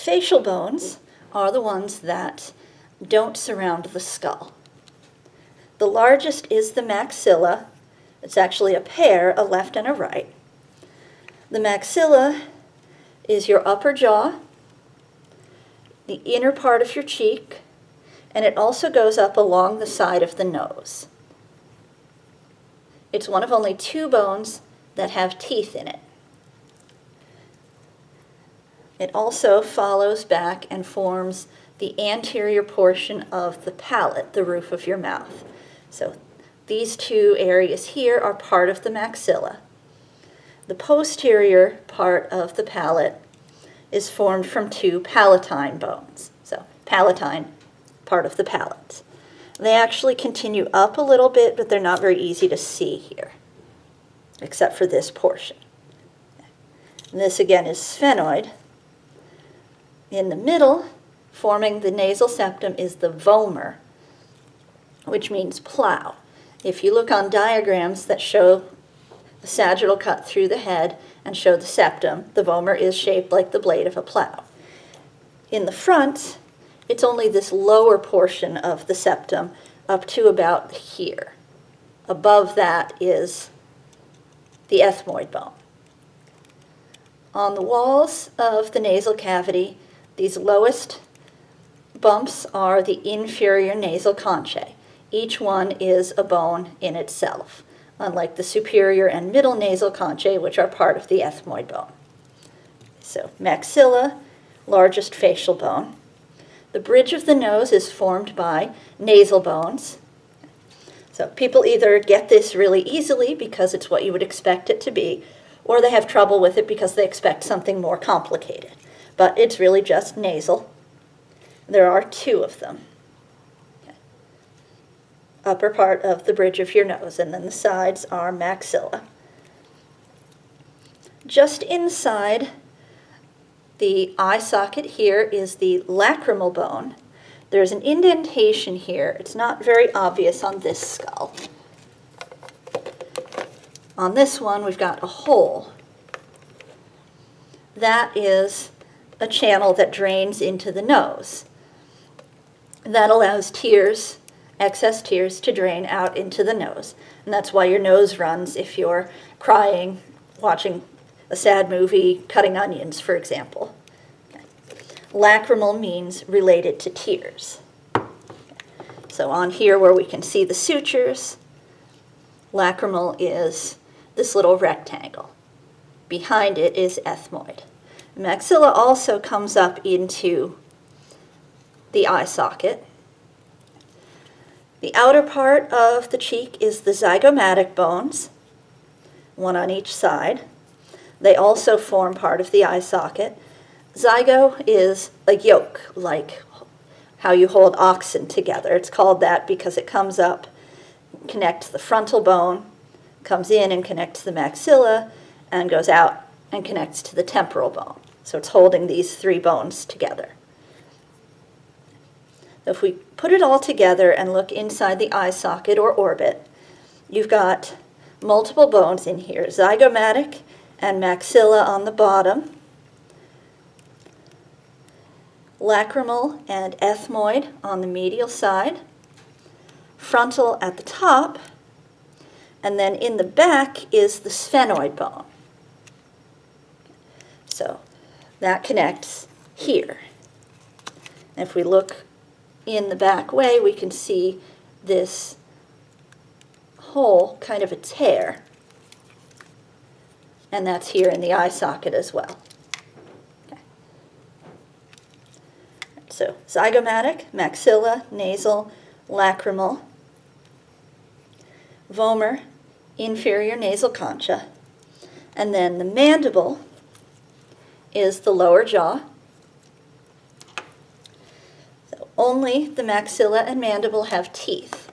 Facial bones are the ones that don't surround the skull. The largest is the maxilla. It's actually a pair, a left and a right. The maxilla is your upper jaw, the inner part of your cheek, and it also goes up along the side of the nose. It's one of only 2 bones that have teeth in it. It also follows back and forms the anterior portion of the palate, the roof of your mouth. So these 2 areas here are part of the maxilla. The posterior part of the palate is formed from 2 palatine bones. So palatine, part of the palate. They actually continue up a little bit, but they're not very easy to see here, except for this portion. And this again is sphenoid. In the middle, forming the nasal septum, is the vomer, which means plow. If you look on diagrams that show the sagittal cut through the head and show the septum, the vomer is shaped like the blade of a plow. In the front, it's only this lower portion of the septum up to about here. Above that is the ethmoid bone. On the walls of the nasal cavity, these lowest bumps are the inferior nasal conchae. Each one is a bone in itself, unlike the superior and middle nasal conchae, which are part of the ethmoid bone. So maxilla, largest facial bone. The bridge of the nose is formed by nasal bones. So people either get this really easily because it's what you would expect it to be, or they have trouble with it because they expect something more complicated. But it's really just nasal. There are 2 of them. Upper part of the bridge of your nose, and then the sides are maxilla. Just inside the eye socket here is the lacrimal bone. There's an indentation here. It's not very obvious on this skull. On this one, we've got a hole. That is a channel that drains into the nose. That allows tears, excess tears, to drain out into the nose. And that's why your nose runs if you're crying, watching a sad movie, cutting onions, for example. Okay. Lacrimal means related to tears. Okay. So on here where we can see the sutures, lacrimal is this little rectangle. Behind it is ethmoid. Maxilla also comes up into the eye socket. The outer part of the cheek is the zygomatic bones, one on each side. They also form part of the eye socket. Zygo is a yoke, like how you hold oxen together. It's called that because it comes up, connects the frontal bone, comes in and connects the maxilla, and goes out and connects to the temporal bone. So it's holding these 3 bones together. If we put it all together and look inside the eye socket or orbit, you've got multiple bones in here, zygomatic and maxilla on the bottom, lacrimal and ethmoid on the medial side, frontal at the top, and then in the back is the sphenoid bone. So that connects here. And if we look in the back way, we can see this hole, kind of a tear. And that's here in the eye socket as well. Okay. So zygomatic, maxilla, nasal, lacrimal, vomer, inferior nasal concha, and then the mandible is the lower jaw. So only the maxilla and mandible have teeth.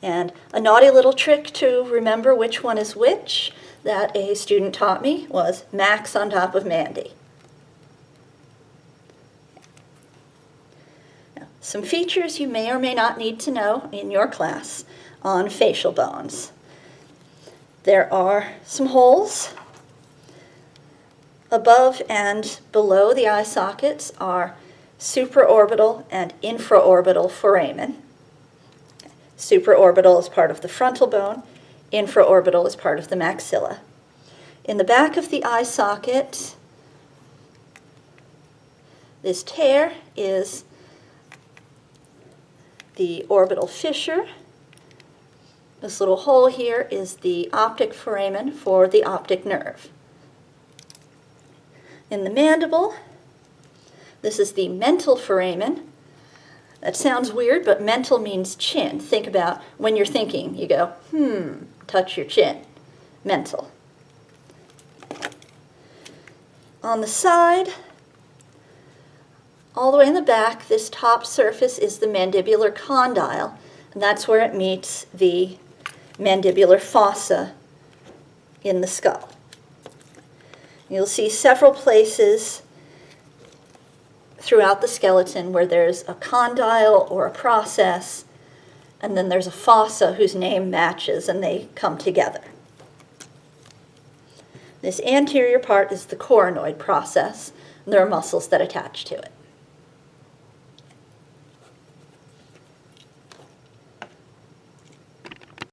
And a naughty little trick to remember which one is which that a student taught me was Max on top of Mandy. Now, some features you may or may not need to know in your class on facial bones. There are some holes Above and below the eye sockets are supraorbital and infraorbital foramen. Supraorbital is part of the frontal bone, infraorbital is part of the maxilla. In the back of the eye socket, this tear is the orbital fissure. This little hole here is the optic foramen for the optic nerve. In the mandible, this is the mental foramen. That sounds weird, but mental means chin. Think about when you're thinking, you go, touch your chin. Mental. On the side, all the way in the back, this top surface is the mandibular condyle, and that's where it meets the mandibular fossa in the skull. You'll see several places throughout the skeleton where there's a condyle or a process, and then there's a fossa whose name matches, and they come together. This anterior part is the coronoid process, and there are muscles that attach to it.